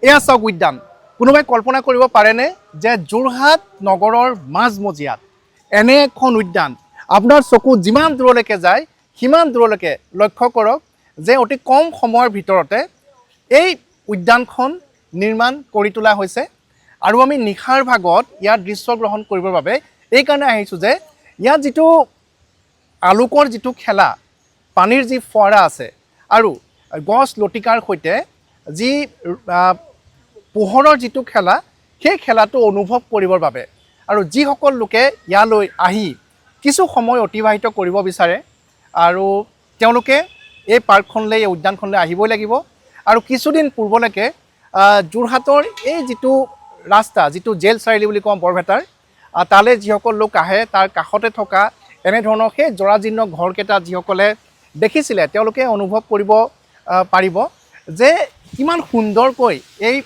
এয়া চাওক উদ্যান কোনোবাই কল্পনা কৰিব পাৰেনে যে যোৰহাট নগৰৰ মাজমজিয়াত এনে এখন উদ্যান আপোনাৰ চকু যিমান দূৰলৈকে যায় সিমান দূৰলৈকে লক্ষ্য কৰক যে অতি কম সময়ৰ ভিতৰতে এই উদ্যানখন নিৰ্মাণ কৰি তোলা হৈছে আৰু আমি নিশাৰ ভাগত ইয়াৰ দৃশ্য গ্ৰহণ কৰিবৰ বাবে এইকাৰণে আহিছোঁ যে ইয়াত যিটো আলোকৰ যিটো খেলা পানীৰ যি ফোৱাৰা আছে আৰু গছ লতিকাৰ সৈতে যি পোহৰৰ যিটো খেলা সেই খেলাটো অনুভৱ কৰিবৰ বাবে আৰু যিসকল লোকে ইয়ালৈ আহি কিছু সময় অতিবাহিত কৰিব বিচাৰে আৰু তেওঁলোকে এই পাৰ্কখনলৈ এই উদ্যানখনলৈ আহিবই লাগিব আৰু কিছুদিন পূৰ্বলৈকে যোৰহাটৰ এই যিটো ৰাস্তা যিটো জেল চাৰিআলি বুলি কওঁ বৰপেটাৰ তালৈ যিসকল লোক আহে তাৰ কাষতে থকা এনেধৰণৰ সেই জৰাজীৰ্ণ ঘৰকেইটা যিসকলে দেখিছিলে তেওঁলোকে অনুভৱ কৰিব পাৰিব যে কিমান সুন্দৰকৈ এই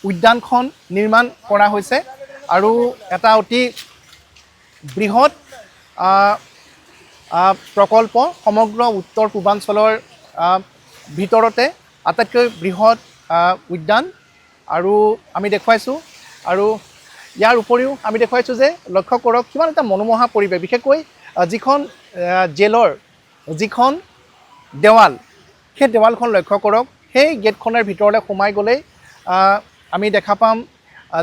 উদ্যানখন নিৰ্মাণ কৰা হৈছে আৰু এটা অতি বৃহৎ প্ৰকল্প সমগ্ৰ উত্তৰ পূৰ্বাঞ্চলৰ ভিতৰতে আটাইতকৈ বৃহৎ উদ্যান আৰু আমি দেখুৱাইছোঁ আৰু ইয়াৰ উপৰিও আমি দেখুৱাইছোঁ যে লক্ষ্য কৰক কিমান এটা মনোমোহা পৰিৱেশ বিশেষকৈ যিখন জেলৰ যিখন দেৱাল সেই দেৱালখন লক্ষ্য কৰক সেই গেটখনৰ ভিতৰলৈ সোমাই গ'লেই আমি দেখা পাম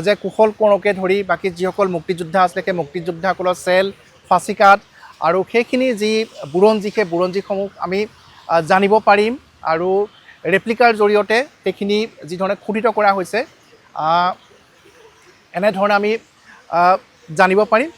যে কুশল কোঁৱৰকে ধৰি বাকী যিসকল মুক্তিযোদ্ধা আছিলে সেই মুক্তিযোদ্ধাসকলৰ চেল ফাঁচিকাঠ আৰু সেইখিনি যি বুৰঞ্জী সেই বুৰঞ্জীসমূহ আমি জানিব পাৰিম আৰু ৰেপ্লিকাৰ জৰিয়তে সেইখিনি যিধৰণে খোদিত কৰা হৈছে এনেধৰণে আমি জানিব পাৰিম